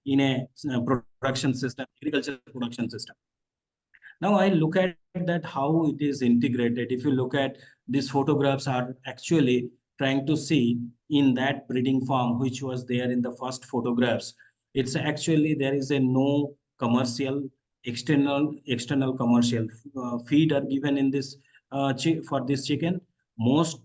in a production system, agricultural production system. Now I look at that how it is integrated. If you look at these photographs are actually trying to see in that breeding farm which was there in the first photographs. It's actually there is a no commercial external commercial feed are given in this for this chicken. Most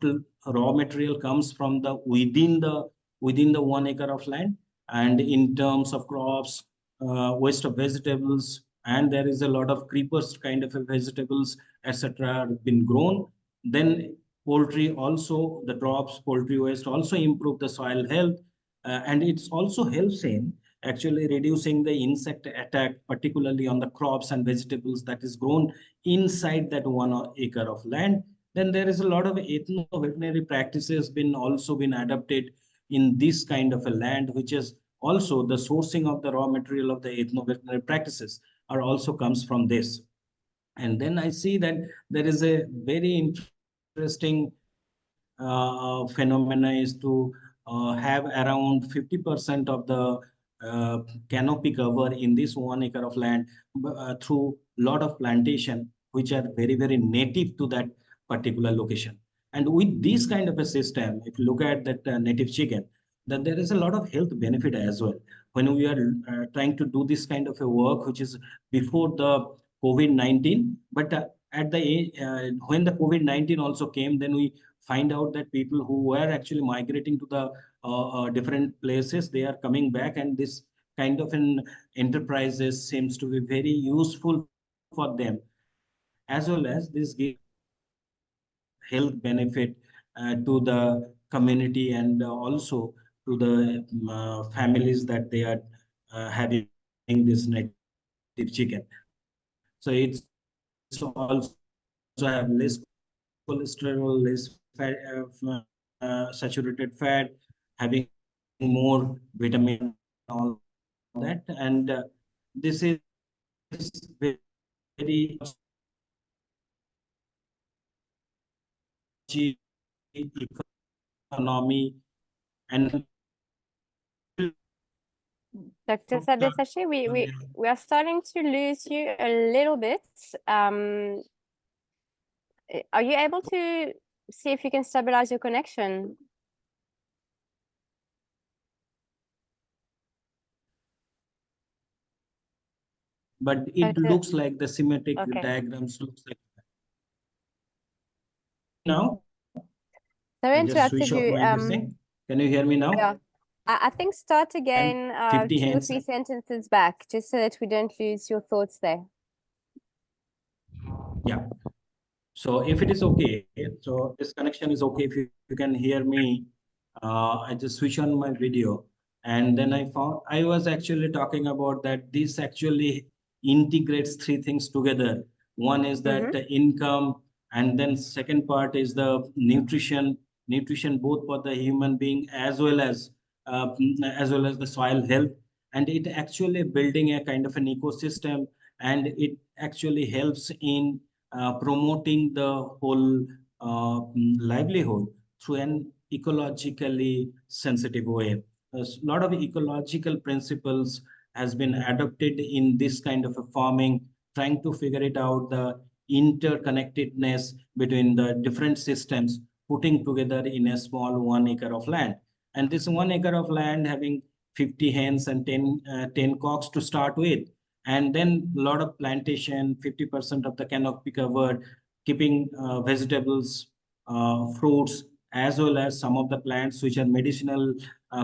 raw material comes from the within the 1 acre of land, and in terms of crops, waste of vegetables, and there is a lot of creepers kind of vegetables, etc. have been grown. Then poultry also, the drops poultry waste also improve the soil health, and it's also helps in actually reducing the insect attack, particularly on the crops and vegetables that is grown inside that 1 acre of land. Then there is a lot of ethno-veterinary practices been also been adopted in this kind of a land, which is also the sourcing of the raw material of the ethno-veterinary practices are also comes from this. And then I see that there is a very interesting phenomena is to have around 50% of the canopy cover in this 1 acre of land through lot of plantation, which are very, very native to that particular location. And with this kind of a system, if you look at that native chicken, then there is a lot of health benefit as well. When we are trying to do this kind of a work, which is before the COVID-19, but at the when the COVID-19 also came, then we find out that people who were actually migrating to the different places, they are coming back, and this kind of an enterprises seems to be very useful for them, as well as this gives health benefit to the community and also to the families that they are having this native chicken. So it's also have less cholesterol, less fat, saturated fat, having more vitamin, all that. And this is very economy and Dr. Sabyasachi, we are starting to lose you a little bit. Are you able to see if you can stabilize your connection? But it looks like the schematic diagrams looks like that. Now, I just switch off my thing. Can you hear me now? Yeah. I think start again 2 or 3 sentences back, just so that we don't lose your thoughts there. Yeah. So if it is okay, so this connection is okay. If you can hear me, I just switch on my video. And then I found I was actually talking about that this actually integrates 3 things together. One is that income, and then second part is the nutrition both for the human being as well as the soil health. And it actually building a kind of an ecosystem, and it actually helps in promoting the whole livelihood through an ecologically sensitive way. A lot of ecological principles has been adopted in this kind of a farming, trying to figure it out, the interconnectedness between the different systems putting together in a small 1 acre of land. And this 1 acre of land having 50 hens and 10 cocks to start with, and then a lot of plantation, 50% of the canopy covered, keeping vegetables, fruits, as well as some of the plants which are medicinal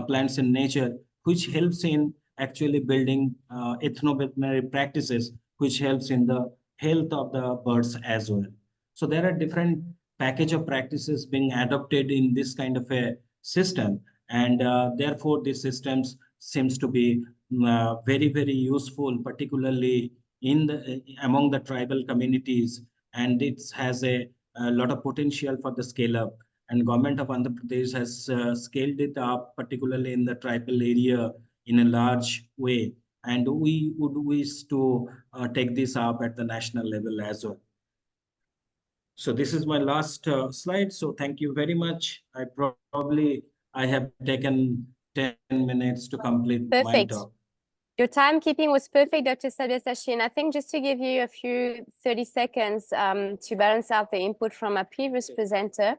plants in nature, which helps in actually building ethno-veterinary practices, which helps in the health of the birds as well. So there are different package of practices being adopted in this kind of a system, and therefore these systems seems to be very, very useful, particularly in the among the tribal communities, and it has a lot of potential for the scale up. And government of Andhra Pradesh has scaled it up, particularly in the tribal area, in a large way. And we would wish to take this up at the national level as well. So this is my last slide. So thank you very much. I have taken 10 minutes to complete my talk. Your timekeeping was perfect, Dr. Sabyasachi, and I think just to give you a few 30 seconds to balance out the input from our previous presenter,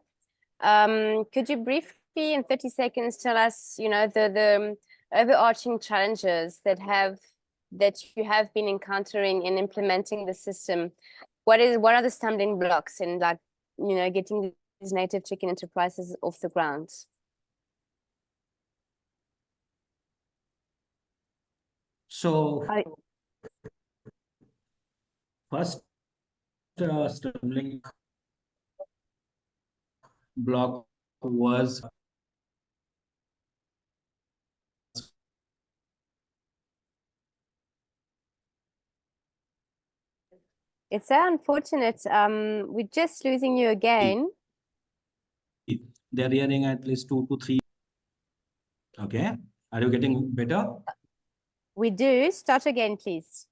could you briefly in 30 seconds tell us, you know, the overarching challenges that you have been encountering in implementing the system? What are the stumbling blocks in, like, you know, getting these native chicken enterprises off the ground? So first stumbling block was It's so unfortunate. We're just losing you again. they're hearing at least 2 to 3. Okay, are you getting better? We do. Start again, please.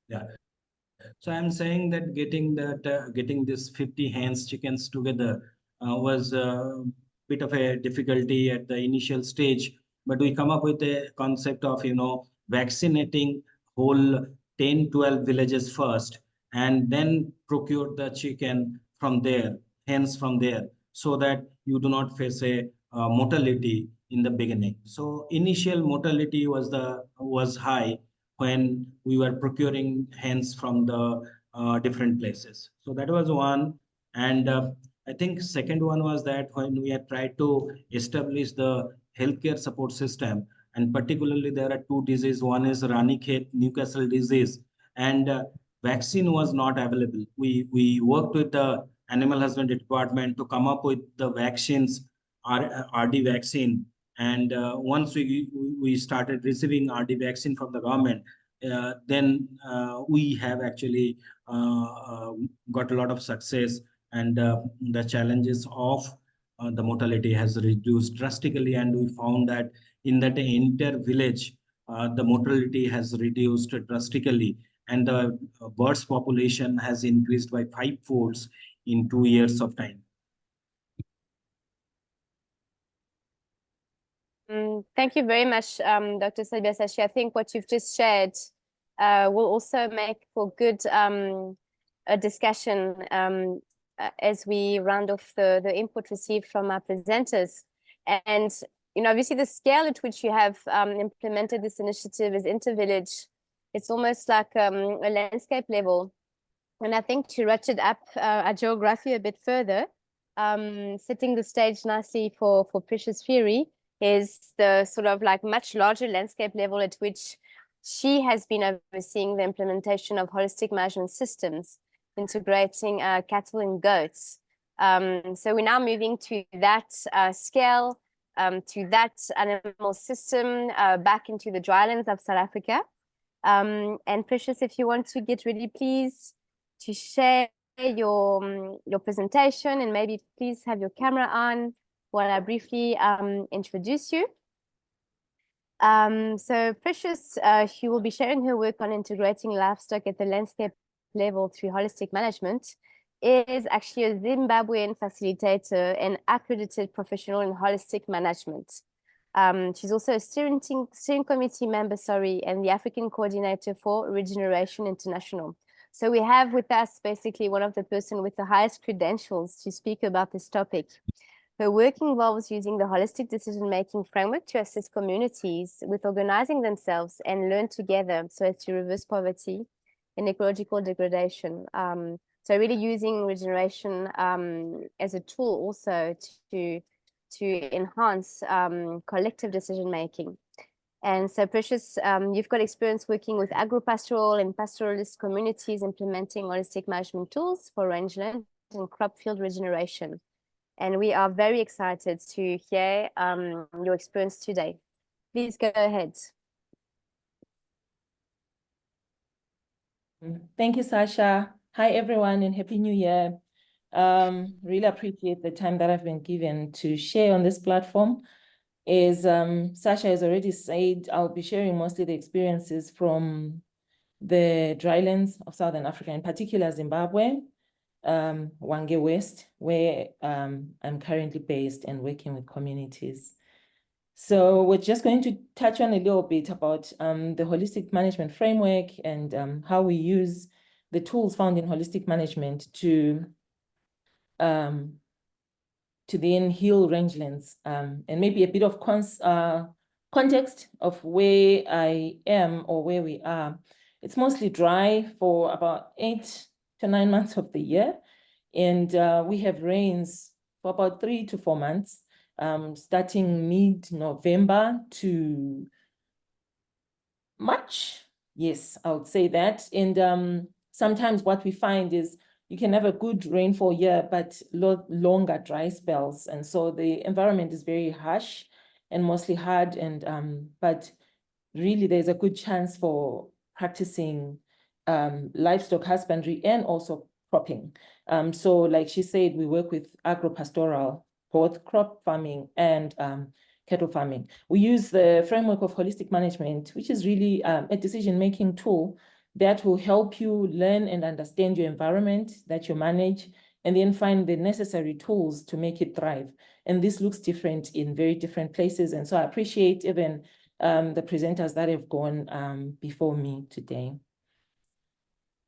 Yeah. So I'm saying that getting this 50 hens chickens together was a bit of a difficulty at the initial stage, but we come up with a concept of, you know, vaccinating whole 10-12 villages first, and then procure the chicken from there, hens from there, so that you do not face a mortality in the beginning. So initial mortality was high when we were procuring hens from the different places. So that was one. And I think second one was that when we had tried to establish the healthcare support system, and particularly there are two diseases. One is Ranikhet Newcastle disease, and vaccine was not available. We worked with the animal husbandry department to come up with the vaccines, RD vaccine. And once we started receiving RD vaccine from the government, then we have actually got a lot of success, and the challenges of the mortality has reduced drastically, and we found that in that entire village, the mortality has reduced drastically, and the birds population has increased by 5 folds in 2 years of time. Thank you very much, Dr. Sabyasachi. I think what you've just shared will also make for good a discussion as we round off the input received from our presenters. And, you know, obviously the scale at which you have implemented this initiative is inter-village. It's almost like a landscape level. And I think to ratchet up our geography a bit further, setting the stage nicely for Precious Fury, is the sort of like much larger landscape level at which she has been overseeing the implementation of holistic management systems, integrating cattle and goats. So we're now moving to that scale, to that animal system, back into the drylands of South Africa. And Precious, if you want to get ready, please, to share your presentation, and maybe please have your camera on while I briefly introduce you. So Precious, she will be sharing her work on integrating livestock at the landscape level through holistic management, is actually a Zimbabwean facilitator and accredited professional in holistic management. She's also a steering committee member, and the African coordinator for Regeneration International. So we have with us basically one of the person with the highest credentials to speak about this topic. Her work involves using the holistic decision-making framework to assist communities with organizing themselves and learn together so as to reverse poverty and ecological degradation. So really using regeneration as a tool also to enhance collective decision-making. And so Precious, you've got experience working with agro-pastoral and pastoralist communities implementing holistic management tools for rangeland and crop field regeneration. And we are very excited to hear your experience today. Please go ahead. Thank you, Sasha. Hi, everyone, and Happy New Year. Really appreciate the time that I've been given to share on this platform. As Sasha has already said, I'll be sharing mostly the experiences from the drylands of Southern Africa, in particular Zimbabwe, Hwange West, where I'm currently based and working with communities. So we're just going to touch on a little bit about the holistic management framework and how we use the tools found in holistic management to then heal rangelands, and maybe a bit of context of where I am or where we are. It's mostly dry for about 8 to 9 months of the year. And we have rains for about 3 to 4 months, starting mid-November to March. Yes, I would say that. And sometimes what we find is you can have a good rainfall year, but longer dry spells. And so the environment is very harsh and mostly hard. And but really there's a good chance for practicing livestock husbandry and also cropping. So like she said, we work with agropastoral, both crop farming and cattle farming. We use the framework of holistic management, which is really a decision-making tool that will help you learn and understand your environment that you manage, and then find the necessary tools to make it thrive. And this looks different in very different places. And so I appreciate even the presenters that have gone before me today.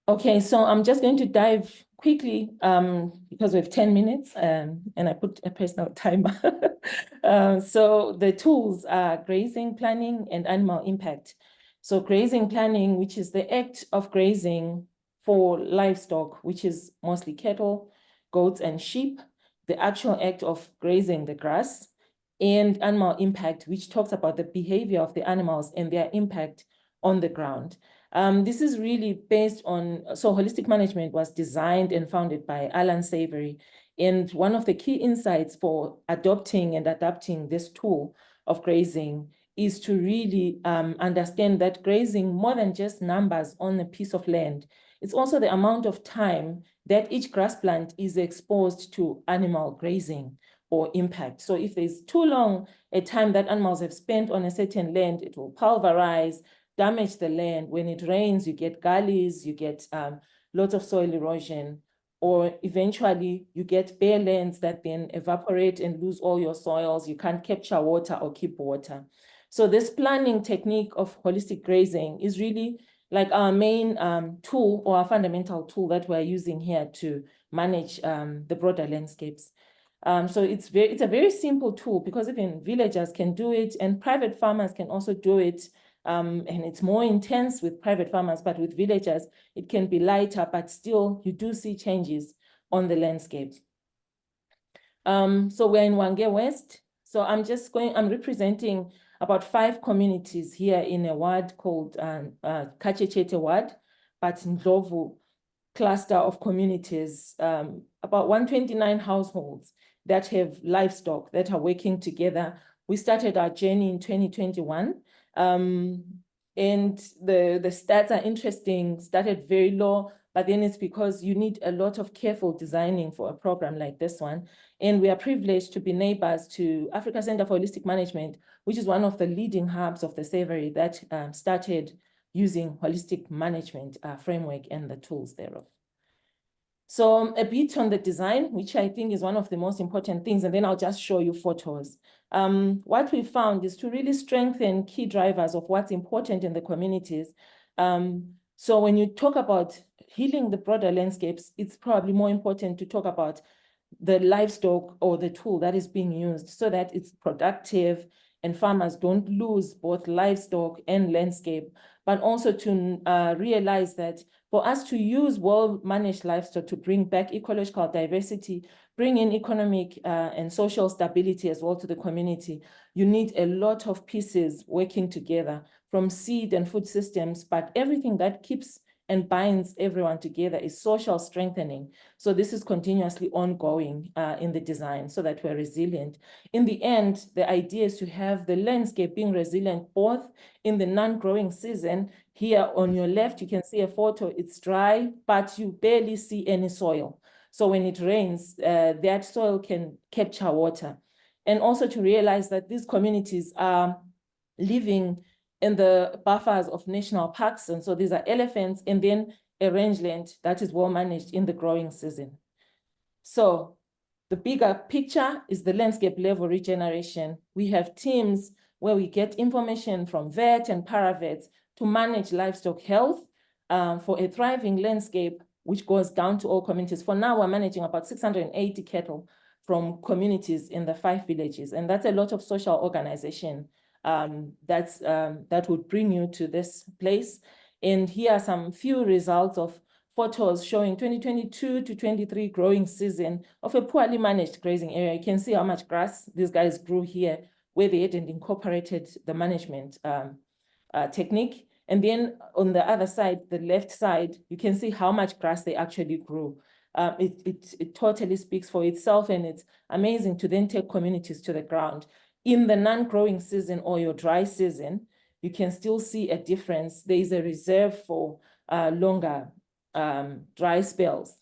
Okay, so I'm just going to dive quickly because we have 10 minutes and I put a personal timer. So the tools are grazing planning and animal impact. So grazing planning, which is the act of grazing for livestock, which is mostly cattle, goats, and sheep, the actual act of grazing the grass, and animal impact, which talks about the behavior of the animals and their impact on the ground. This is really based on, so holistic management was designed and founded by Alan Savory. And one of the key insights for adopting and adapting this tool of grazing is to really understand that grazing, more than just numbers on a piece of land, it's also the amount of time that each grass plant is exposed to animal grazing or impact. So if there's too long a time that animals have spent on a certain land, it will pulverize, damage the land. When it rains, you get gullies, you get lots of soil erosion, or eventually you get bare lands that then evaporate and lose all your soils. You can't capture water or keep water. So this planning technique of holistic grazing is really like our main tool, or our fundamental tool that we're using here to manage the broader landscapes. So it's a very simple tool, because even villagers can do it and private farmers can also do it. And it's more intense with private farmers, but with villagers, it can be lighter, but still you do see changes on the landscape. So we're in Hwange West. So I'm representing about 5 communities here in a ward called Kachechete ward, but Ndlovu cluster of communities, about 129 households that have livestock that are working together. We started our journey in 2021. And the stats are interesting, started very low, but then it's because you need a lot of careful designing for a program like this one. And we are privileged to be neighbors to Africa Center for Holistic Management, which is one of the leading hubs of the Savory that started using holistic management framework and the tools thereof. So a bit on the design, which I think is one of the most important things, and then I'll just show you photos. What we found is to really strengthen key drivers of what's important in the communities. So when you talk about healing the broader landscapes, it's probably more important to talk about the livestock or the tool that is being used so that it's productive and farmers don't lose both livestock and landscape, but also to realize that for us to use well-managed livestock to bring back ecological diversity, bring in economic and social stability as well to the community, you need a lot of pieces working together, from seed and food systems, but everything that keeps and binds everyone together is social strengthening. So this is continuously ongoing in the design so that we're resilient. In the end, the idea is to have the landscape being resilient both in the non-growing season. Here on your left, you can see a photo, it's dry, but you barely see any soil. So when it rains, that soil can capture water. And also to realize that these communities are living in the buffers of national parks. And so these are elephants, and then a rangeland that is well managed in the growing season. So The bigger picture is the landscape level regeneration. We have teams where we get information from vet and paravets to manage livestock health for a thriving landscape, which goes down to all communities. For now, we're managing about 680 cattle from communities in the 5 villages. And that's a lot of social organization that would bring you to this place. And here are some few results of photos showing 2022 to 23 growing season of a poorly managed grazing area. You can see how much grass these guys grew here, where they hadn't incorporated the management technique. And then on the other side, the left side, you can see how much grass they actually grew. It totally speaks for itself, and it's amazing to then take communities to the ground. In the non-growing season or your dry season, you can still see a difference. There is a reserve for longer dry spells.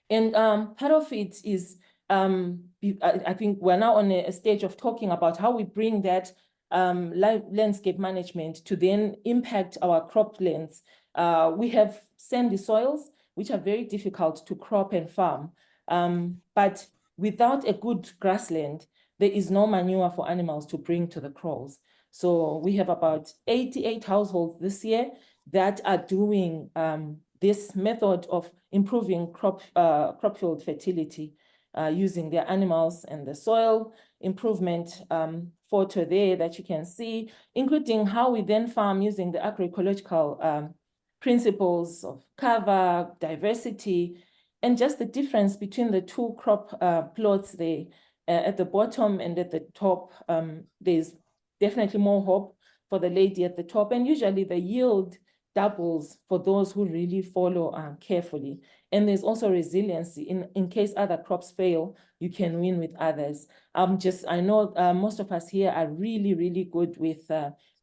And part of it is, I think we're now on a stage of talking about how we bring that landscape management to then impact our croplands. We have sandy soils, which are very difficult to crop and farm. But without a good grassland, there is no manure for animals to bring to the crows. So we have about 88 households this year that are doing this method of improving crop field fertility using their animals and the soil improvement photo there that you can see, including how we then farm using the agroecological principles of cover, diversity, and just the difference between the two crop plots there. At the bottom and at the top, there's definitely more hope for the lady at the top, and usually the yield doubles for those who really follow carefully. And there's also resiliency. In case other crops fail, you can win with others. I know most of us here are really, really good with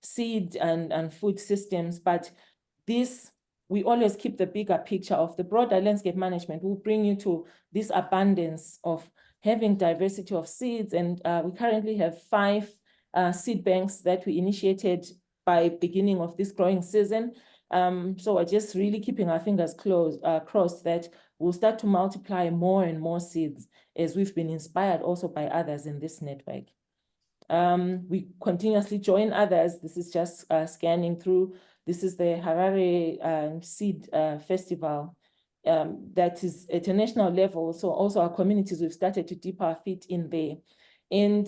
seed and food systems, but we always keep the bigger picture of the broader landscape management will bring you to this abundance of having diversity of seeds. And we currently have 5 seed banks that we initiated by beginning of this growing season. So we're just really keeping our fingers crossed that we'll start to multiply more and more seeds as we've been inspired also by others in this network. We continuously join others. This is just scanning through. This is the Harare Seed Festival that is at a national level. So also our communities, we've started to dip our feet in there. And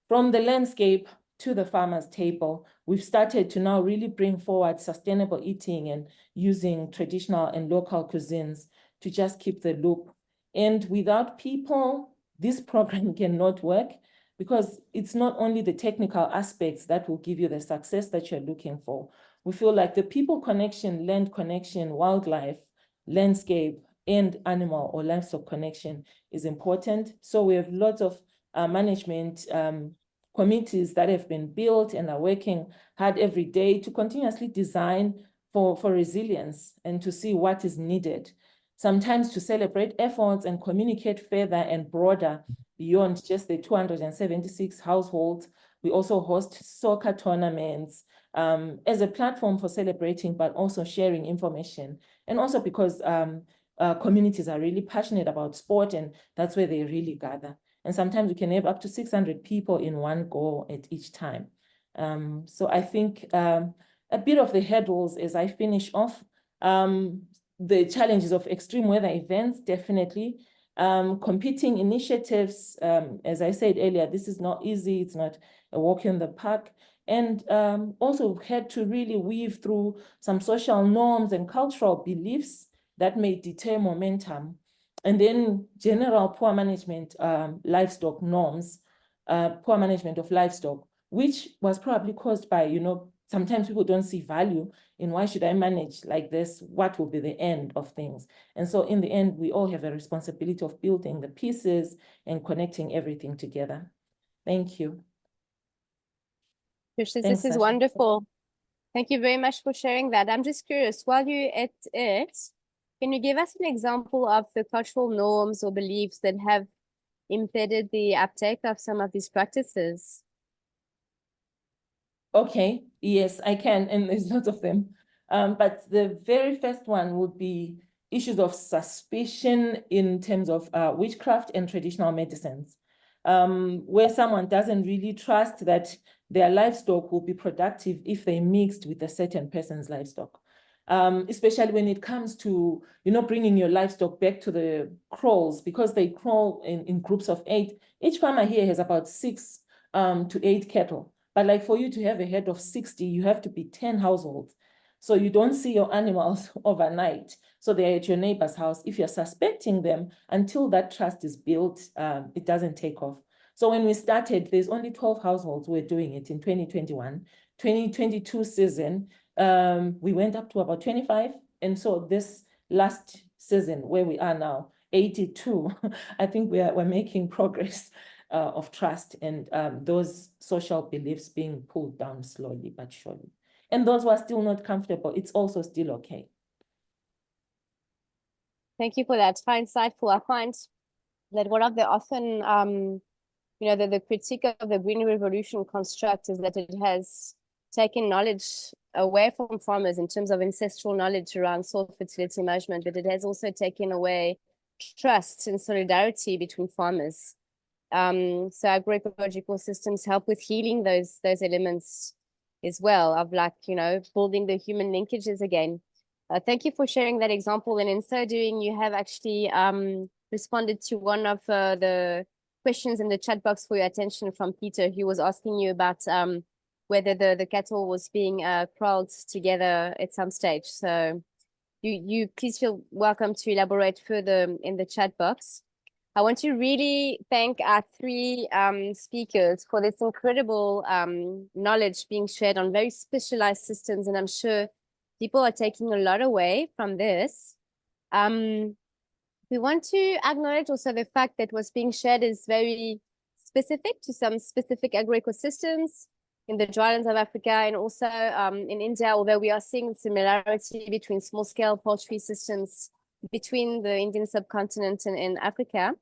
from the landscape to the farmer's table, we've started to now really bring forward sustainable eating and using traditional and local cuisines to just keep the loop. And without people, this program cannot work, because it's not only the technical aspects that will give you the success that you're looking for. We feel like the people connection, land connection, wildlife, landscape, and animal or livestock connection is important. So we have lots of management committees that have been built and are working hard every day to continuously design for resilience and to see what is needed. Sometimes to celebrate efforts and communicate further and broader beyond just the 276 households. We also host soccer tournaments as a platform for celebrating, but also sharing information. And also because communities are really passionate about sport, and that's where they really gather. And sometimes we can have up to 600 people in one go at each time. So I think a bit of the hurdles as I finish off, the challenges of extreme weather events, definitely. Competing initiatives, as I said earlier, this is not easy. It's not a walk in the park. And also had to really weave through some social norms and cultural beliefs that may deter momentum. And then general poor management, livestock norms, poor management of livestock, which was probably caused by, sometimes people don't see value in why should I manage like this? What will be the end of things? And so in the end, we all have a responsibility of building the pieces and connecting everything together. Thank you. This Thanks, is Sasha. wonderful. Thank you very much for sharing that. I'm just curious, while you're at it, can you give us an example of the cultural norms or beliefs that have impeded the uptake of some of these practices? Okay, yes, I can, and there's lots of them. But the very first one would be issues of suspicion in terms of witchcraft and traditional medicines, where someone doesn't really trust that their livestock will be productive if they mixed with a certain person's livestock. Especially when it comes to, bringing your livestock back to the kraals, because they crawl in groups of 8. Each farmer here has about 6 to 8 cattle. But like for you to have a herd of 60, you have to be 10 households. So you don't see your animals overnight. So they're at your neighbor's house. If you're suspecting them, until that trust is built, it doesn't take off. So when we started, there's only 12 households who were doing it in 2021. 2022 season, we went up to about 25. And so this last season, where we are now, 82, I think we're making progress of trust and those social beliefs being pulled down slowly but surely. And those who are still not comfortable, it's also still okay. Thank you for that. It's very insightful. I find that one of the often, the critique of the Green Revolution construct is that it has taken knowledge away from farmers in terms of ancestral knowledge around soil fertility management, but it has also taken away trust and solidarity between farmers. So agroecological systems help with healing those elements as well of building the human linkages again. Thank you for sharing that example. And in so doing, you have actually responded to one of the questions in the chat box for your attention from Peter, who was asking you about whether the cattle was being crawled together at some stage. So you please feel welcome to elaborate further in the chat box. I want to really thank our 3 speakers for this incredible knowledge being shared on very specialized systems. And I'm sure people are taking a lot away from this. We want to acknowledge also the fact that what's being shared is very specific to some specific agroecosystems in the drylands of Africa and also in India, although we are seeing similarity between small-scale poultry systems between the Indian subcontinent and Africa.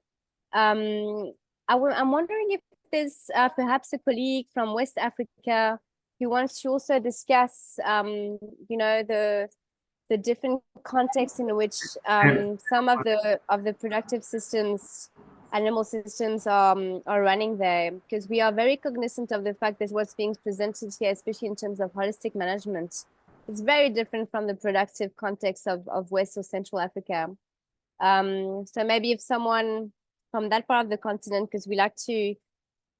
I'm wondering if there's perhaps a colleague from West Africa who wants to also discuss, the different contexts in which some of the productive systems, animal systems are running there, because we are very cognizant of the fact that what's being presented here, especially in terms of holistic management, is very different from the productive context of West or Central Africa. So maybe if someone from that part of the continent, because we like to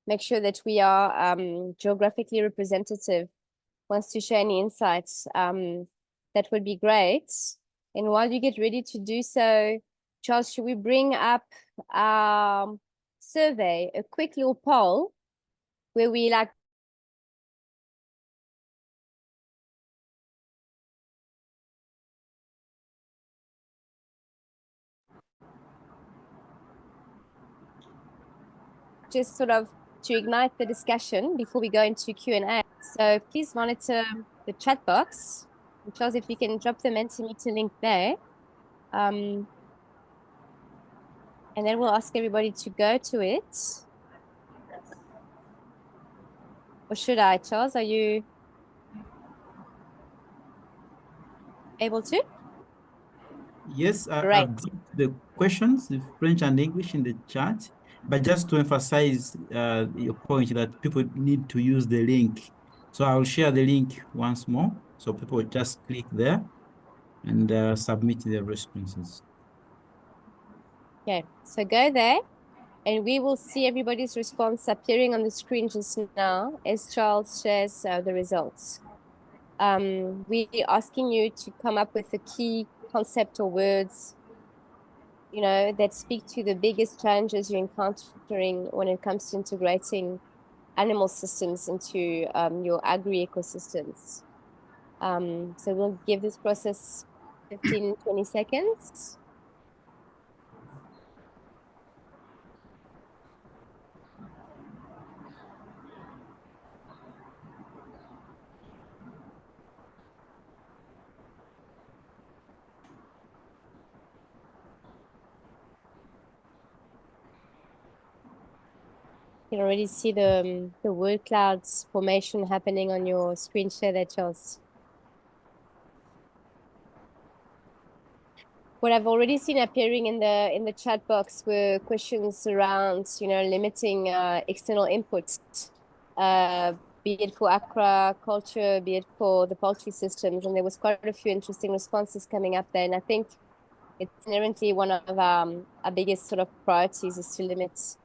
make sure that we are geographically representative, wants to share any insights, that would be great. And while you get ready to do so, Charles, should we bring up survey, a quick little poll where we just sort of to ignite the discussion before we go into Q&A. So please monitor the chat box. And Charles, if you can drop the Mentimeter link there. And then we'll ask everybody to go to it. Or should I, Charles? Are you able to? Yes, Great. I've got the questions, the French and English in the chat, but just to emphasize your point that people need to use the link. So I'll share the link once more. So people just click there and submit their responses. Okay, so go there and we will see everybody's response appearing on the screen just now as Charles shares the results. We're asking you to come up with a key concept or words, that speak to the biggest challenges you're encountering when it comes to integrating animal systems into your agri-ecosystems. So we'll give this process 15, 20 seconds. You can already see the word clouds formation happening on your screen share there, Charles. what I've already seen appearing in the chat box were questions around, limiting external inputs, be it for aquaculture, be it for the poultry systems. And there was quite a few interesting responses coming up there. And I think it's inherently one of our biggest sort of priorities is to limit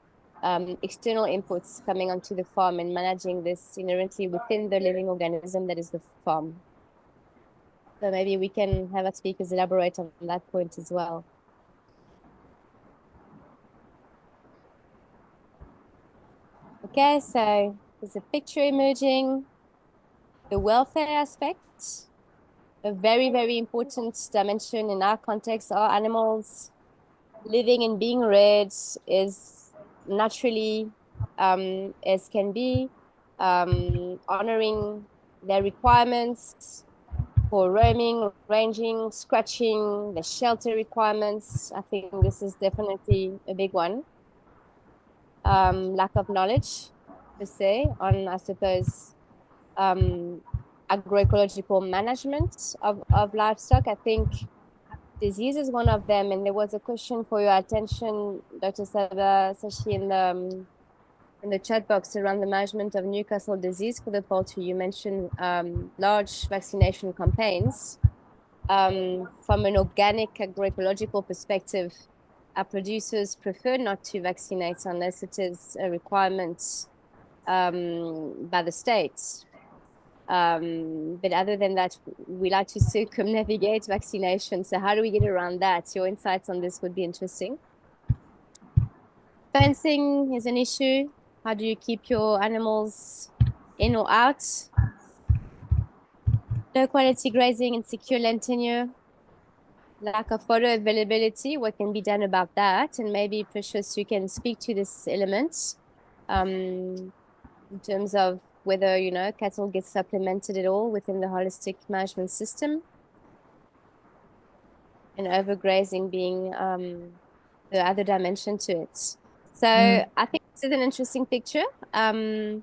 external inputs coming onto the farm and managing this inherently within the living organism that is the farm. So maybe we can have our speakers elaborate on that point as well. Okay, so there's a picture emerging. The welfare aspect, a very, very important dimension in our context. Our animals living and being reared is naturally, as can be, honoring their requirements for roaming, ranging, scratching, the shelter requirements. I think this is definitely a big one. Lack of knowledge, per se, on, I suppose, agroecological management of livestock. I think disease is one of them. And there was a question for your attention, Dr. Sashi, in the chat box around the management of Newcastle disease for the poultry. You mentioned large vaccination campaigns. From an organic agroecological perspective, our producers prefer not to vaccinate unless it is a requirement by the states. But other than that, we like to circumnavigate vaccination. So how do we get around that? Your insights on this would be interesting. Fencing is an issue. How do you keep your animals in or out? Low quality grazing and secure land tenure. Lack of photo availability, what can be done about that? And maybe, Precious, you can speak to this element in terms of whether, cattle get supplemented at all within the holistic management system. And overgrazing being the other dimension to it. So I think this is an interesting picture. I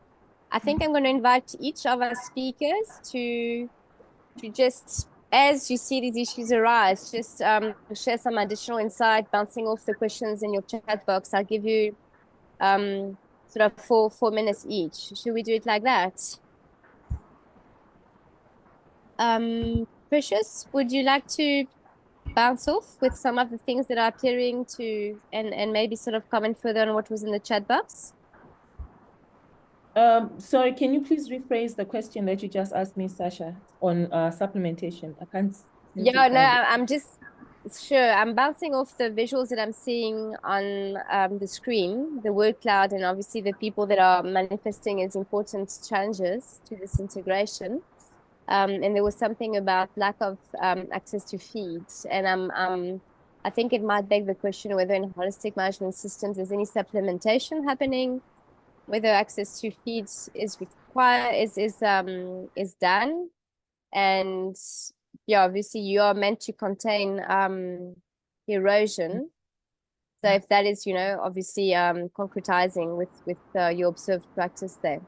think I'm going to invite each of our speakers to just, as you see these issues arise, just share some additional insight, bouncing off the questions in your chat box. I'll give you sort of 4 minutes each. Should we do it like that? Precious, would you like to bounce off with some of the things that are appearing to, and maybe sort of comment further on what was in the chat box? Sorry, can you please rephrase the question that you just asked me, Sasha, on supplementation? I can't. Yeah, no, I'm just sure. I'm bouncing off the visuals that I'm seeing on the screen, the word cloud, and obviously the people that are manifesting as important challenges to this integration. And there was something about lack of access to feeds, and I think it might beg the question whether in holistic management systems there's any supplementation happening, whether access to feeds is required, is done, and yeah, obviously you are meant to contain erosion. So if that is, obviously concretizing with your observed practice there.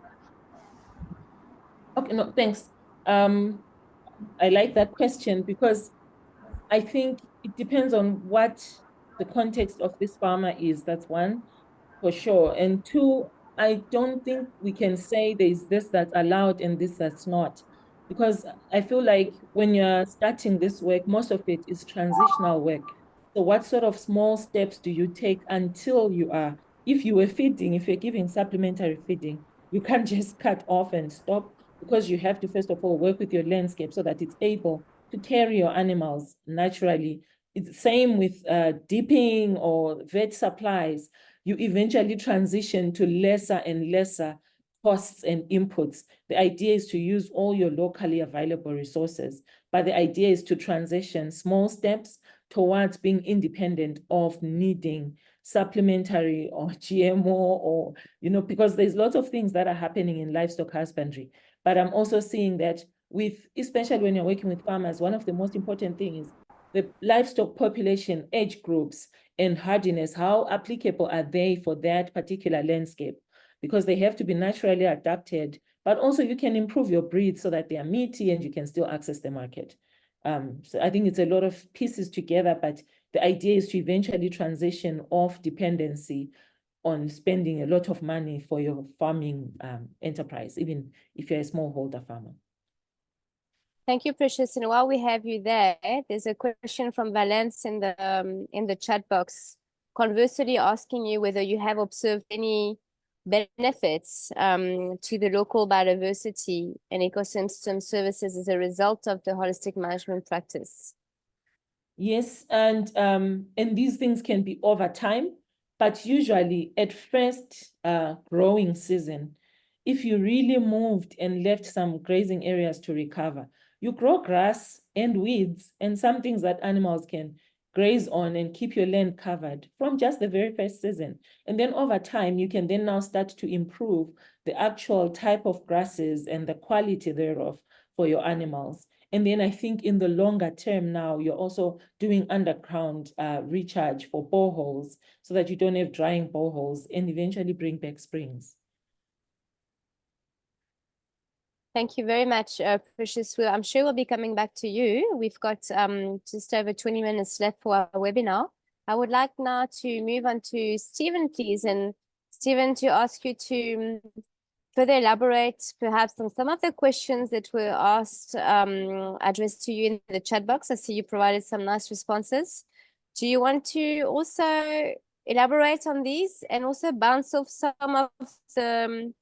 Okay, no, thanks. I like that question because I think it depends on what the context of this farmer is. That's one, for sure. And two, I don't think we can say there's this that's allowed and this that's not. Because I feel like when you're starting this work, most of it is transitional work. So what sort of small steps do you take until you are, if you were feeding, if you're giving supplementary feeding, you can't just cut off and stop because you have to, first of all, work with your landscape so that it's able to carry your animals naturally. It's the same with dipping or vet supplies. You eventually transition to lesser and lesser costs and inputs. The idea is to use all your locally available resources, but the idea is to transition small steps towards being independent of needing supplementary or GMO or, because there's lots of things that are happening in livestock husbandry. But I'm also seeing that especially when you're working with farmers, one of the most important things is the livestock population, age groups, and hardiness. How applicable are they for that particular landscape? Because they have to be naturally adapted, but also you can improve your breeds so that they are meaty and you can still access the market. So I think it's a lot of pieces together, but the idea is to eventually transition off dependency on spending a lot of money for your farming enterprise, even if you're a smallholder farmer. Thank you, Precious. And while we have you there, there's a question from Valence in the chat box, conversely asking you whether you have observed any benefits to the local biodiversity and ecosystem services as a result of the holistic management practice. Yes, and these things can be over time, but usually at first growing season, if you really moved and left some grazing areas to recover, you grow grass and weeds and some things that animals can graze on and keep your land covered from just the very first season. And then over time, you can then now start to improve the actual type of grasses and the quality thereof for your animals. And then I think in the longer term now, you're also doing underground recharge for boreholes so that you don't have drying boreholes and eventually bring back springs. Thank you very much, Precious. I'm sure we'll be coming back to you. We've got just over 20 minutes left for our webinar. I would like now to move on to Stephen, please. And Stephen, to ask you to further elaborate perhaps on some of the questions that were asked, addressed to you in the chat box. I see you provided some nice responses. Do you want to also elaborate on these and also bounce off some of the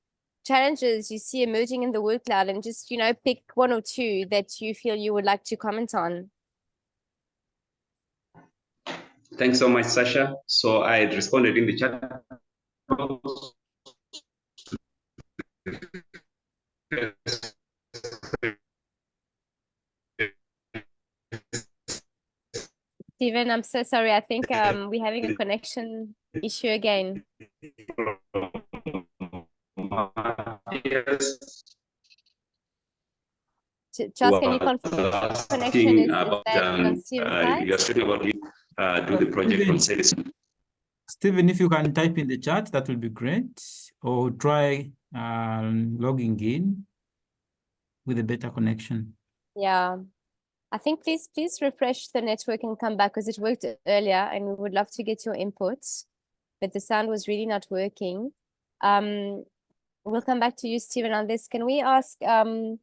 challenges you see emerging in the word cloud, and just, pick one or two that you feel you would like to comment on? Thanks so much, Sasha. So I had responded in the chat box. Stephen, I'm so sorry. I think we're having a connection issue again. Charles, can you confirm connection is bad on Stephen's side? You're speaking about do the project on sales. Stephen, if you can type in the chat, that will be great. Or try logging in with a better connection. Yeah. I think please refresh the network and come back, because it worked earlier and we would love to get your input, but the sound was really not working. We'll come back to you, Stephen, on this. Can we ask Dr.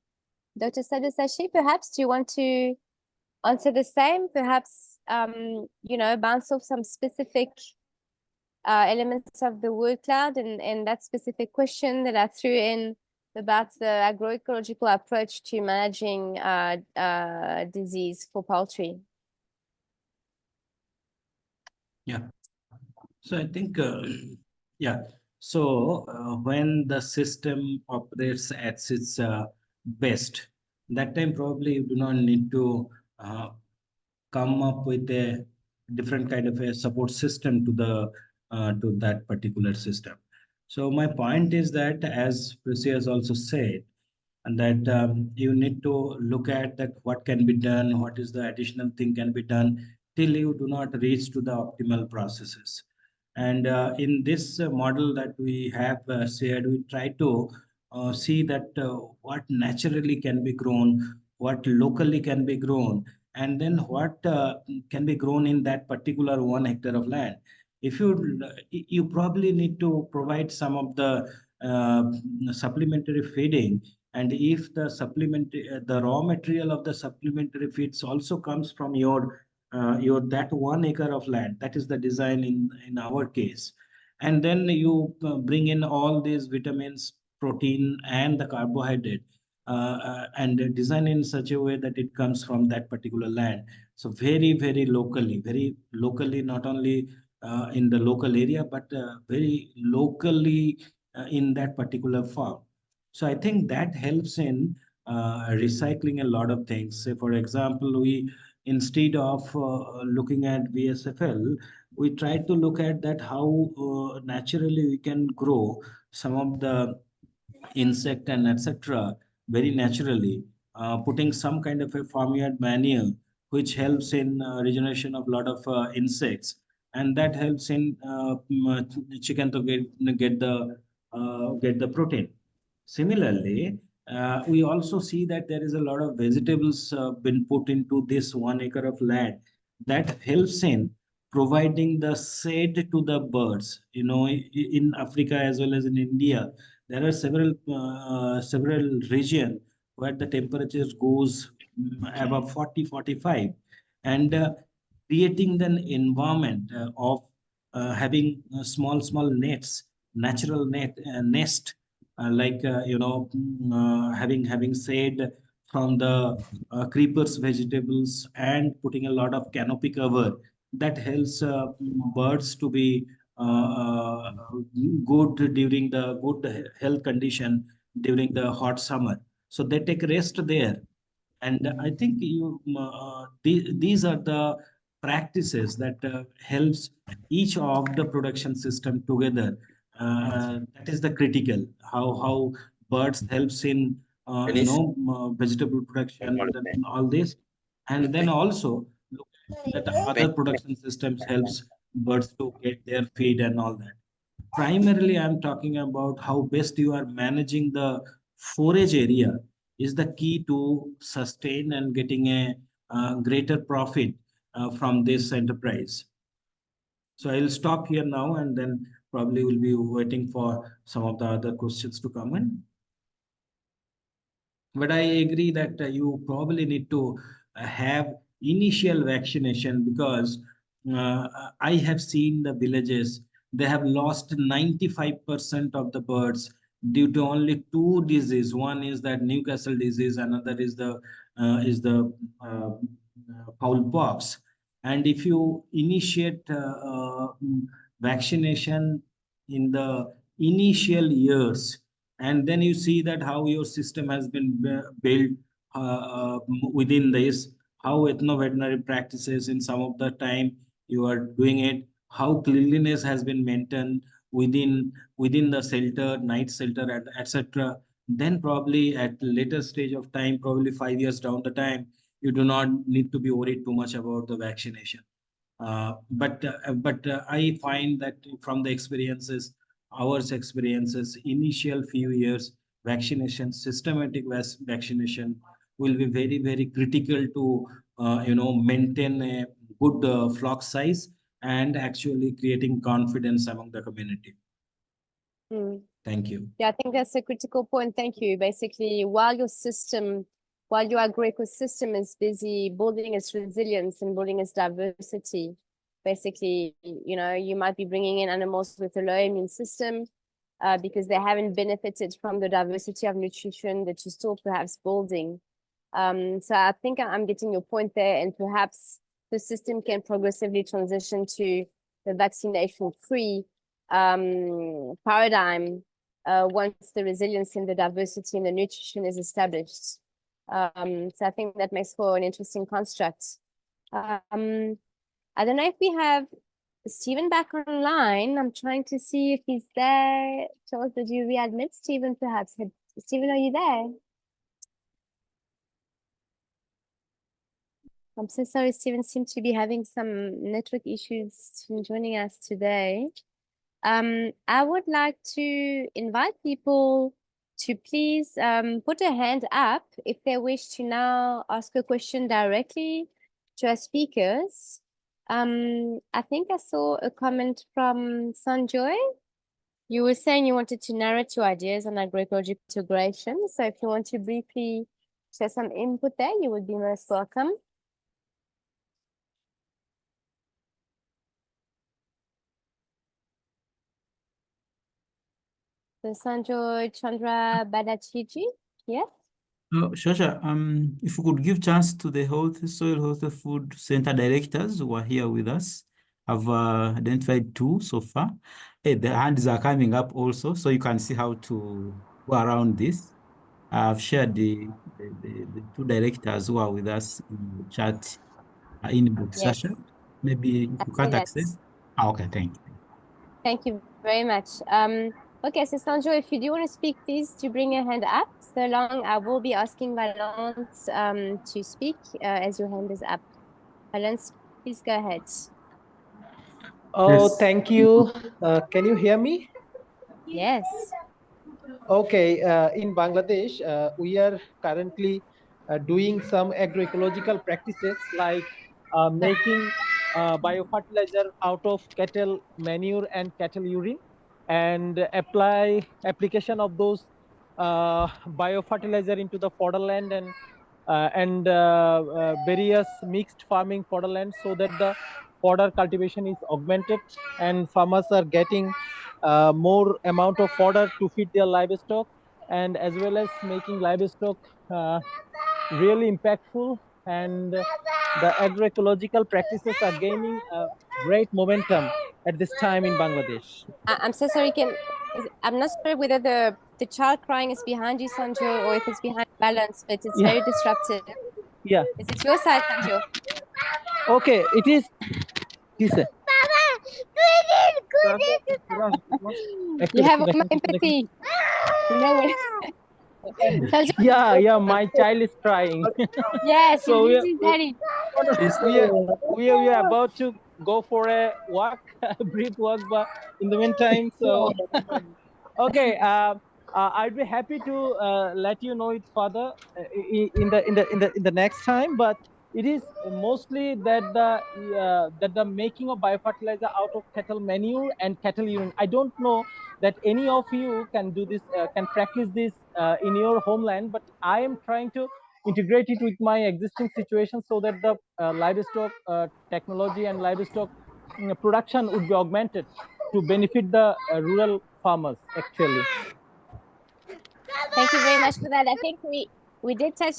Sadesashi, perhaps, do you want to answer the same? Perhaps, bounce off some specific elements of the word cloud and that specific question that I threw in about the agroecological approach to managing disease for poultry. Yeah. So I think, yeah. So when the system operates at its best, that time probably you do not need to come up with a different kind of a support system to that particular system. So my point is that, as Precious also said, and that you need to look at that what can be done, what is the additional thing can be done till you do not reach to the optimal processes. And in this model that we have shared, we try to see that what naturally can be grown, what locally can be grown, and then what can be grown in that particular 1 hectare of land. If you probably need to provide some of the supplementary feeding, and if the the raw material of the supplementary feeds also comes from your that 1 acre of land, that is the design in our case, and then you bring in all these vitamins, protein, and the carbohydrate, and design in such a way that it comes from that particular land. So very locally, not only in the local area, but very locally in that particular farm. So I think that helps in recycling a lot of things. Say, for example, we, instead of looking at VSFL, we try to look at that how naturally we can grow some of the insect and etc. very naturally, putting some kind of a farmyard manure, which helps in regeneration of a lot of insects, and that helps in chicken to get the protein. Similarly, We also see that there is a lot of vegetables been put into this 1 acre of land that helps in providing the shade to the birds. You know, in Africa as well as in India, there are several regions where the temperatures goes above 40, 45, and creating an environment of having small nets, natural nest, having shade from the creepers vegetables and putting a lot of canopy cover that helps birds to be good during the good health condition during the hot summer, so they take rest there. And I think these are the practices that helps each of the production system together. That is the critical how birds helps in vegetable production and all this, and then also look that other production systems helps birds to get their feed and all that. Primarily, I'm talking about how best you are managing the forage area is the key to sustain and getting a greater profit from this enterprise. So I'll stop here now, and then probably will be waiting for some of the other questions to come in. But I agree that you probably need to have initial vaccination, because I have seen the villages, they have lost 95% of the birds due to only two diseases. One is that Newcastle disease, another is the fowl pox. And if you initiate vaccination in the initial years, and then you see that how your system has been built within this, how ethno-veterinary practices in some of the time you are doing it, how cleanliness has been maintained within the shelter, night shelter, etc. Then probably at later stage of time, probably 5 years down the time, you do not need to be worried too much about the vaccination. But I find that from the experiences, initial few years, vaccination, systematic vaccination will be very critical to maintain a good flock size and actually creating confidence among the community. Thank you. Yeah, I think that's a critical point. Thank you. Basically, while your agroecosystem is busy building its resilience and building its diversity, basically, you might be bringing in animals with a low immune system because they haven't benefited from the diversity of nutrition that you're still perhaps building. So I think I'm getting your point there, and perhaps the system can progressively transition to the vaccination-free paradigm once the resilience in the diversity and the nutrition is established. So I think that makes for an interesting construct. I don't know if we have Stephen back online. I'm trying to see if he's there. Charles, did you readmit Stephen perhaps? Stephen, are you there? I'm so sorry, Stephen seems to be having some network issues in joining us today. I would like to invite people to please put a hand up if they wish to now ask a question directly to our speakers. I think I saw a comment from Sanjoy. You were saying you wanted to narrate your ideas on agroecological integration. So if you want to briefly share some input there, you would be most welcome. So Sanjoy Chandra Badachiji, yes? Shasha, if we could give chance to the Soil Health Food Center directors who are here with us. I've identified 2 so far. The hands are coming up also, so you can see how to go around this. I've shared the 2 directors who are with us in the chat inbox. Yes. Sasha, maybe if you can't access. Okay, thank you. Thank you very much. Okay, so Sanjo, if you do want to speak, please do bring your hand up. So long, I will be asking Valence to speak as your hand is up. Valence, please go ahead. Oh, Yes. thank you. Can you hear me? Yes. Okay, in Bangladesh, we are currently doing some agroecological practices like making biofertilizer out of cattle manure and cattle urine, and application of those biofertilizer into the fodderland and various mixed farming fodderland, so that the fodder cultivation is augmented and farmers are getting more amount of fodder to feed their livestock, and as well as making livestock really impactful. And the agroecological practices are gaining great momentum at this time in Bangladesh. I'm so sorry, I'm not sure whether the child crying is behind you, Sanjo, or if it's behind Balance, but it's Yeah. very disruptive. Yeah. Is it your side, Sanjo? Okay, it is. Listen. You have all my empathy. You know what? Sanjo, Yeah, my child is crying. yes, So this is daddy. we are about to go for a walk, a brief walk, but in the meantime, so okay, I'd be happy to let you know it further in the next time. But it is mostly that the making of biofertilizer out of cattle manure and cattle urine. I don't know that any of you can do this, can practice this in your homeland, but I am trying to integrate it with my existing situation, so that the livestock technology and livestock production would be augmented to benefit the rural farmers actually. Thank you very much for that. I think we did touch,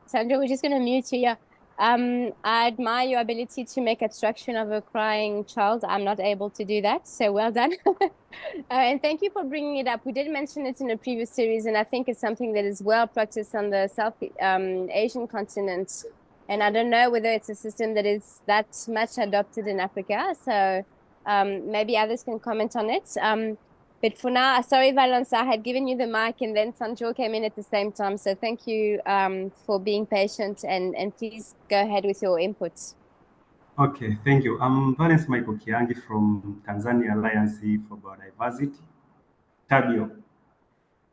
Sandra, we're just going to mute you. Yeah. I admire your ability to make abstraction of a crying child. I'm not able to do that, so well done. And thank you for bringing it up. We did mention it in a previous series, and I think it's something that is well practiced on the South Asian continent. And I don't know whether it's a system that is that much adopted in Africa. So maybe others can comment on it. But for now, sorry, Valence, I had given you the mic and then Sanjo came in at the same time. So thank you for being patient and please go ahead with your inputs. Okay, thank you. I'm Valence Michael Kiangi from Tanzania Alliance for Biodiversity, Tabio.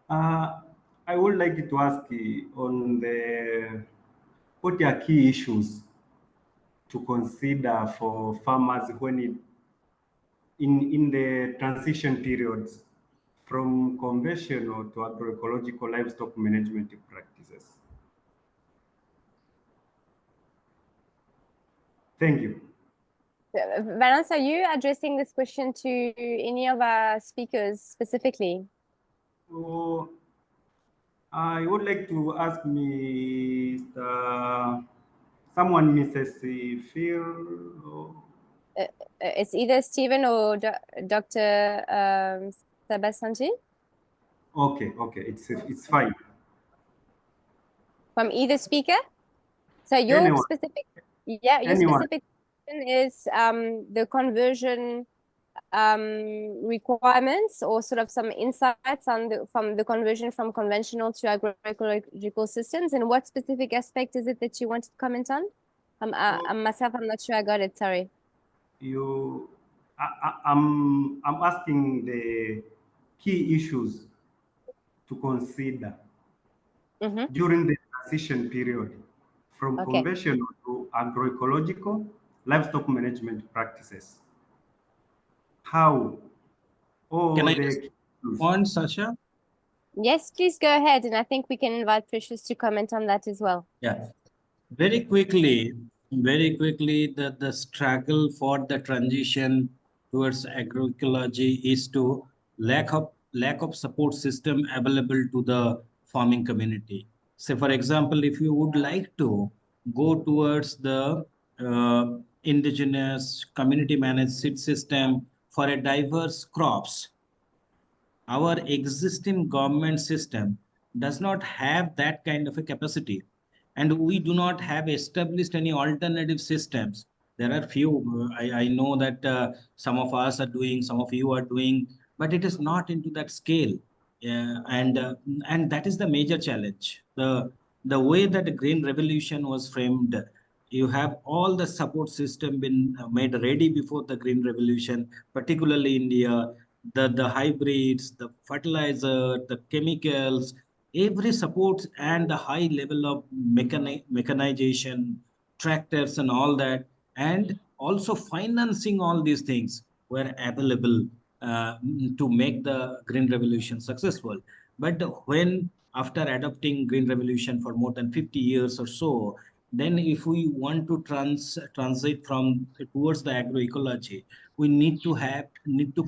I would like to ask on what are key issues to consider for farmers when in the transition periods from conventional to agroecological livestock management practices. Thank you. Valence, are you addressing this question to any of our speakers specifically? So I would like to ask someone, Mrs. Phil. It's either Stephen or Dr. Sabasanji. Okay, it's fine. From either speaker. So your Anyone. specific, yeah, your Anyone. specific question is the conversion requirements, or sort of some insights on from the conversion from conventional to agroecological systems, and what specific aspect is it that you wanted to comment on? Myself, I'm not sure I got it. Sorry. I'm asking the key issues to consider during the transition period from conventional to agroecological livestock management practices. How? Can I respond, Sasha? Yes, please go ahead, and I think we can invite Precious to comment on that as well. Yeah, very quickly, the struggle for the transition towards agroecology is to lack of support system available to the farming community. So, for example, if you would like to go towards the indigenous community managed seed system for a diverse crops, our existing government system does not have that kind of a capacity, and we do not have established any alternative systems. There are few, I know that some of us are doing, some of you are doing, but it is not into that scale. And that is the major challenge. The way that the green revolution was framed, you have all the support system been made ready before the green revolution, particularly India. the hybrids, the fertilizer, the chemicals, every support and the high level of mechanization, tractors and all that, and also financing all these things were available to make the green revolution successful. But when after adopting green revolution for more than 50 years or so, then if we want to transit from towards the agroecology, we need to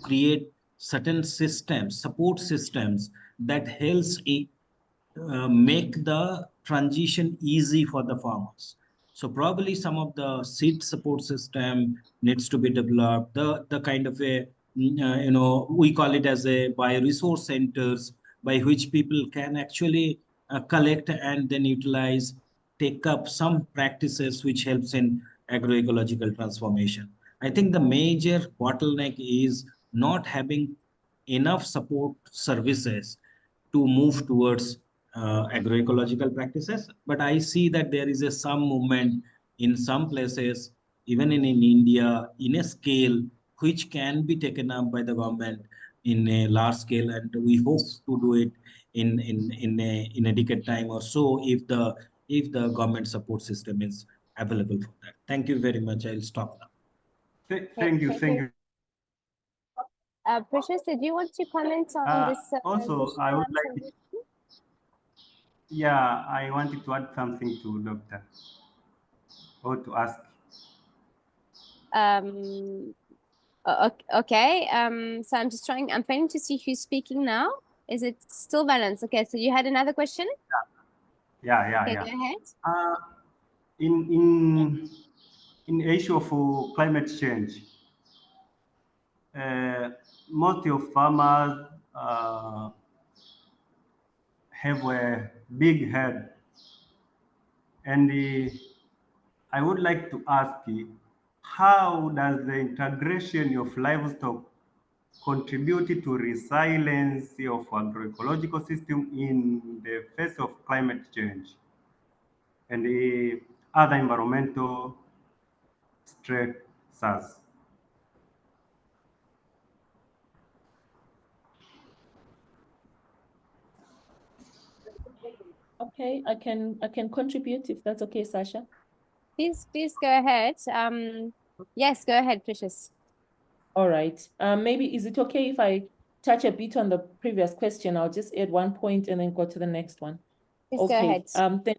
create certain systems, support systems that helps make the transition easy for the farmers. So probably some of the seed support system needs to be developed. The kind of a we call it as a bioresource centers by which people can actually collect and then utilize, take up some practices which helps in agroecological transformation. I think the major bottleneck is not having enough support services to move towards agroecological practices. But I see that there is some movement in some places, even in India, in a scale which can be taken up by the government in a large scale, and we hope to do it in a decade time or so if the government support system is available for that. Thank you very much. I'll stop now. Thank you. Precious, did you want to comment on this? Also, I would like. Yeah, I wanted to add something to Doctor, or to ask. Okay. So I'm trying to see who's speaking now. Is it still balanced? Okay, so you had another question? Yeah. Okay, go ahead. In issue of climate change, most of farmers have a big head, and I would like to ask you, how does the integration of livestock contribute to resilience of agroecological system in the face of climate change and other environmental stressors? Okay, I can contribute if that's okay, Sasha. Please go ahead. Yes, go ahead, Precious. All right. Maybe is it okay if I touch a bit on the previous question? I'll just add one point and then go to the next one. Please Okay. go ahead.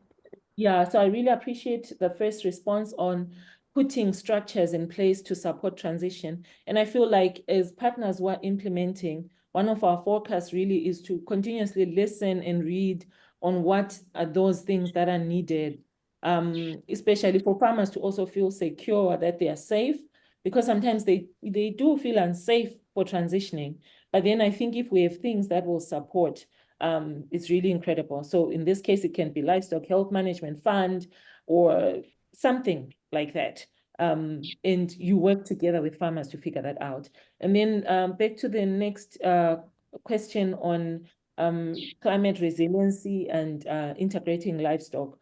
Yeah, so I really appreciate the first response on putting structures in place to support transition. And I feel like as partners who are implementing, one of our forecasts really is to continuously listen and read on what are those things that are needed, especially for farmers to also feel secure that they are safe, because sometimes they do feel unsafe for transitioning. But then I think if we have things that will support, it's really incredible. So in this case, it can be Livestock Health Management Fund or something like that. And you work together with farmers to figure that out. And then back to the next question on climate resiliency and integrating livestock.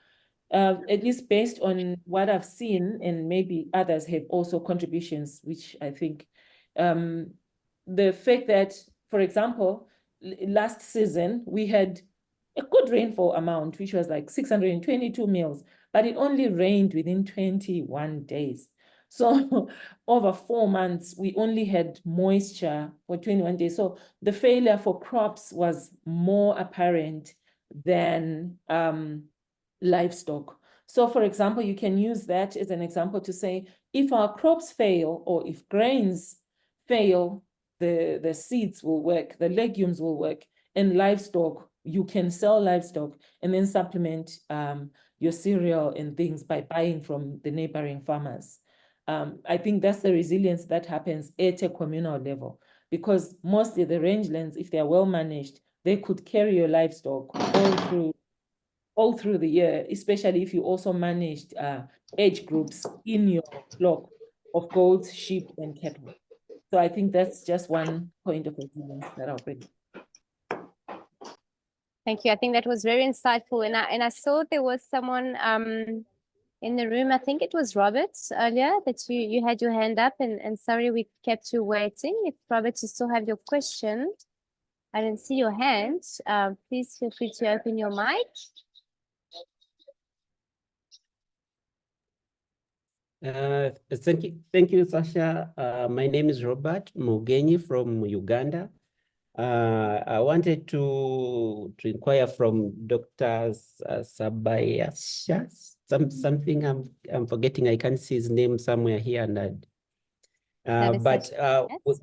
At least based on what I've seen, and maybe others have also contributions, which I think the fact that, for example, last season, we had a good rainfall amount, which was like 622 mils, but it only rained within 21 days. So over 4 months, we only had moisture for 21 days. So the failure for crops was more apparent than livestock. So for example, you can use that as an example to say, if our crops fail or if grains fail, the seeds will work, the legumes will work, and livestock, you can sell livestock and then supplement your cereal and things by buying from the neighboring farmers. I think that's the resilience that happens at a communal level, because mostly the rangelands, if they're well managed, they could carry your livestock all through the year, especially if you also managed age groups in your flock of goats, sheep, and cattle. So I think that's just one point of resilience that I'll bring. Thank you. I think that was very insightful. And I saw there was someone in the room. I think it was Robert earlier that you had your hand up, and sorry we kept you waiting. If Robert, you still have your question, I didn't see your hand. Please feel free to open your mic. Thank you, Sasha. My name is Robert Mugenyi from Uganda. I wanted to inquire from Dr. Sabayasha, something I'm forgetting. I can't see his name somewhere here, and but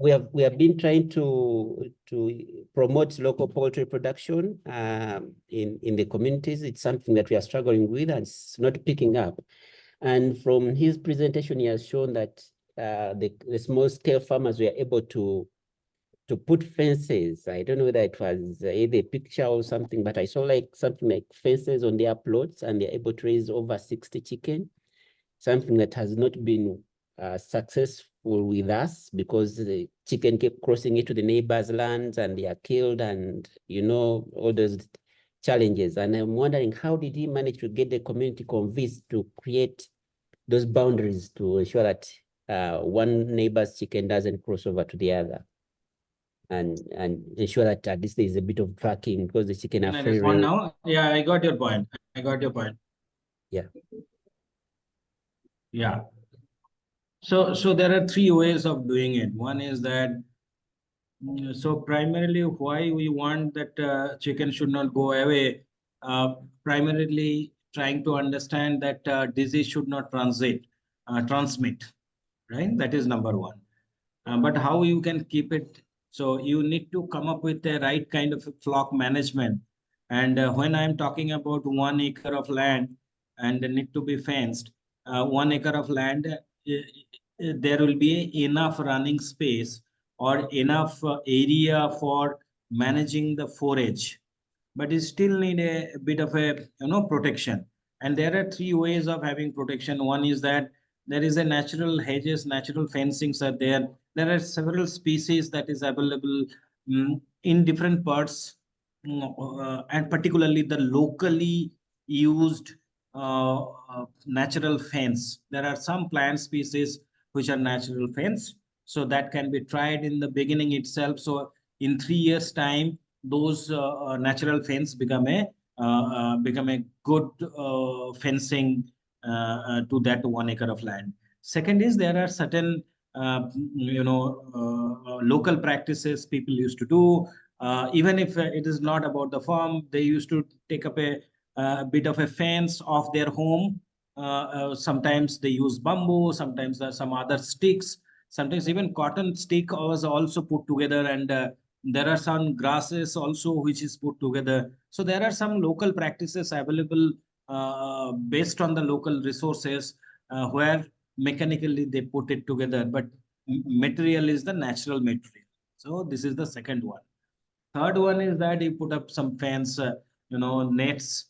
we have been trying to promote local poultry production in the communities. It's something that we are struggling with, and it's not picking up. And from his presentation, he has shown that the small scale farmers were able to put fences. I don't know whether it was either a picture or something, but I saw like something like fences on their plots, and they're able to raise over 60 chicken, something that has not been successful with us, because the chicken keep crossing into the neighbors' lands and they are killed, and you know, all those challenges. And I'm wondering, how did he manage to get the community convinced to create those boundaries to ensure that one neighbor's chicken doesn't cross over to the other, and ensure that at least there is a bit of tracking, because the chicken are free range. Now, yeah, I got your point. Yeah. Yeah. So there are three ways of doing it. One is that, so primarily why we want that chicken should not go away, primarily trying to understand that disease should not transmit, right? That is number one. But how you can keep it? So you need to come up with the right kind of flock management. And when I'm talking about 1 acre of land and need to be fenced, 1 acre of land, there will be enough running space or enough area for managing the forage, but you still need a bit of a protection. And there are three ways of having protection. One is that there is a natural hedges, natural fencings are there. There are several species that is available in different parts, and particularly the locally used natural fence. There are some plant species which are natural fence, so that can be tried in the beginning itself. So in 3 years time, those natural fence become a good fencing to that 1 acre of land. Second is there are certain local practices people used to do, even if it is not about the farm. They used to take up a bit of a fence of their home. Sometimes they use bamboo, sometimes some other sticks, sometimes even cotton stick was also put together, and there are some grasses also which is put together. So there are some local practices available based on the local resources, where mechanically they put it together, but material is the natural material. So this is the second one. Third one is that you put up some fence, nets.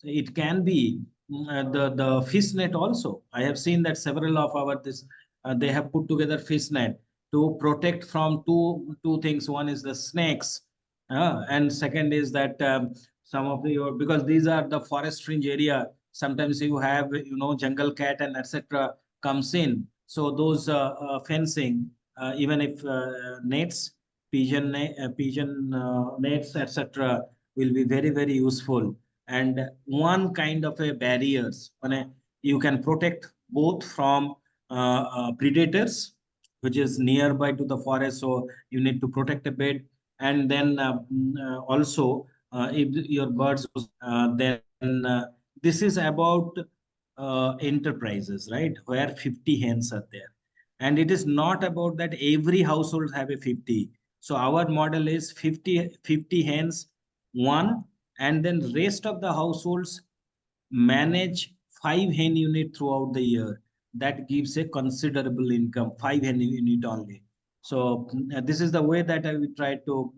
It can be the fish net also. I have seen that several of our they have put together fish net to protect from two things. One is the snakes, and second is that some of because these are the forest fringe area. Sometimes you have jungle cat and etc. comes in. So those fencing, even if nets, pigeon nets, etc., will be very, very useful. And one kind of a barriers, you can protect both from predators, which is nearby to the forest, so you need to protect a bit. And then also if your birds, then this is about enterprises, right, where 50 hens are there. And it is not about that every household have a 50. So our model is 50 hens, one, and then rest of the households manage 5 hen unit throughout the year. That gives a considerable income, 5 hen unit only. So this is the way that I will try to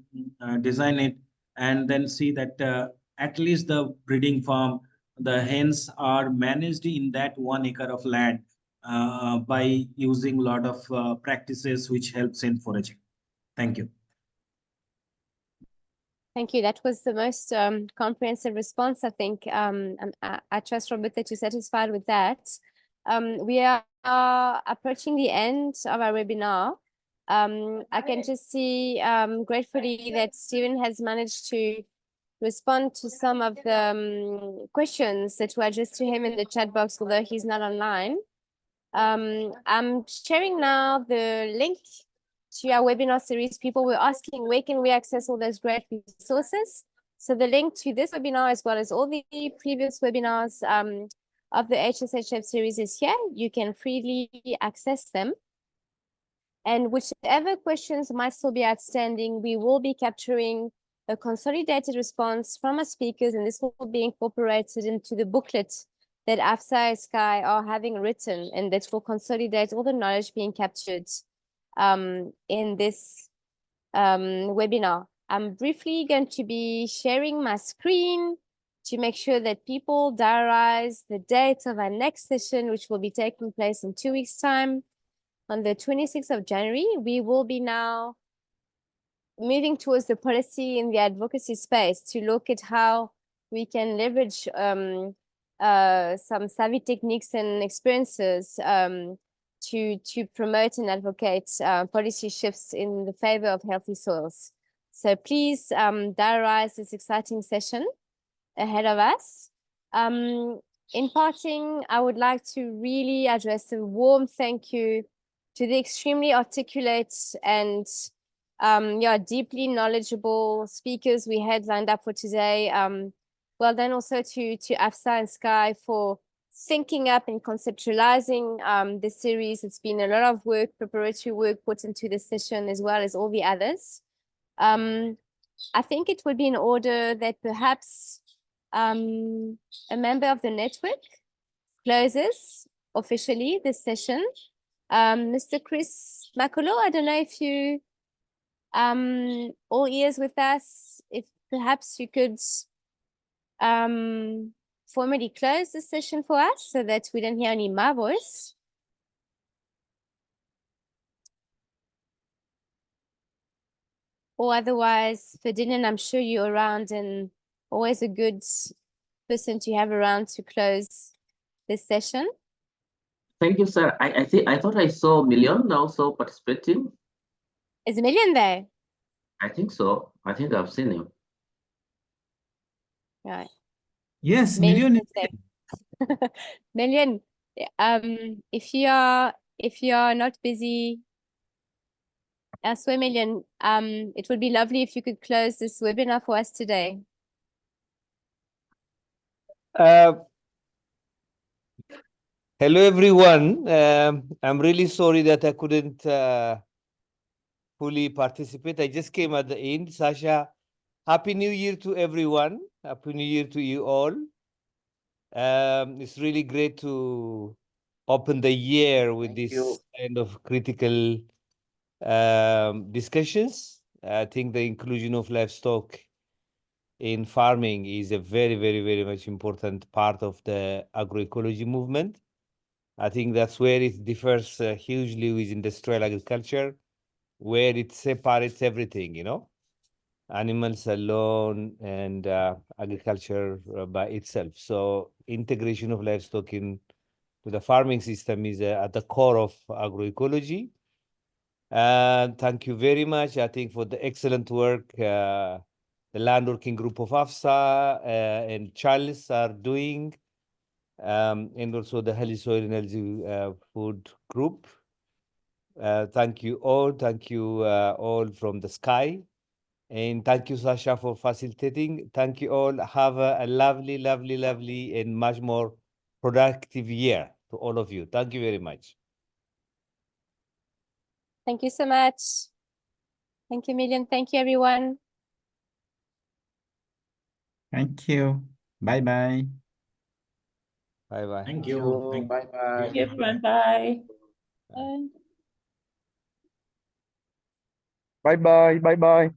design it, and then see that at least the breeding farm, the hens are managed in that 1 acre of land by using a lot of practices which helps in foraging. Thank you. Thank you. That was the most comprehensive response, I think. I trust, Robert, that you're satisfied with that. We are approaching the end of our webinar. I can just see gratefully that Stephen has managed to respond to some of the questions that were addressed to him in the chat box, although he's not online. I'm sharing now the link to our webinar series. People were asking, where can we access all those great resources? So the link to this webinar, as well as all the previous webinars of the HSHF series is here. You can freely access them. And whichever questions might still be outstanding, we will be capturing a consolidated response from our speakers, and this will be incorporated into the booklet that AFSA and Sky are having written, and that will consolidate all the knowledge being captured in this webinar. I'm briefly going to be sharing my screen to make sure that people diarize the date of our next session, which will be taking place in 2 weeks' time. On the 26th of January, we will be now moving towards the policy in the advocacy space to look at how we can leverage some savvy techniques and experiences to promote and advocate policy shifts in the favor of healthy soils. So please diarize this exciting session ahead of us. In parting, I would like to really address a warm thank you to the extremely articulate and deeply knowledgeable speakers we had lined up for today. Well done also to AFSA and Sky for thinking up and conceptualizing this series. It's been a lot of work, preparatory work put into this session, as well as all the others. I think it would be in order that perhaps a member of the network closes officially this session. Mr. Chris Makolo, I don't know if you all ears with us, if perhaps you could formally close the session for us so that we don't hear only my voice. Or otherwise, Ferdinand, I'm sure you're around and always a good person to have around to close this session. Thank you, sir. I thought I saw Million also participating. Is Million there? I think so. I think I've seen him. Right. Yes, Million. Million, if you are not busy elsewhere, Million, it would be lovely if you could close this webinar for us today. Hello, everyone. I'm really sorry that I couldn't fully participate. I just came at the end. Sasha, Happy New Year to everyone. Happy New Year to you all. It's really great to open the year with this kind of critical discussions. I think the inclusion of livestock in farming is a very, very, very much important part of the agroecology movement. I think that's where it differs hugely with industrial agriculture, where it separates everything, you know, animals alone and agriculture by itself. So integration of livestock into the farming system is at the core of agroecology. Thank you very much, I think, for the excellent work the Land Working Group of AFSA and Charles are doing, and also the Healthy Soil and Healthy Food Group. Thank you all. Thank you all from the Sky. And thank you, Sasha, for facilitating. Thank you all. Have a lovely, lovely, lovely, and much more productive year to all of you. Thank you very much. Thank you so much. Thank you, Million. Thank you, everyone. Thank you. Bye-bye. Bye-bye. Thank you. Bye-bye. Thank you, everyone. Bye. Bye. Bye-bye. Bye-bye.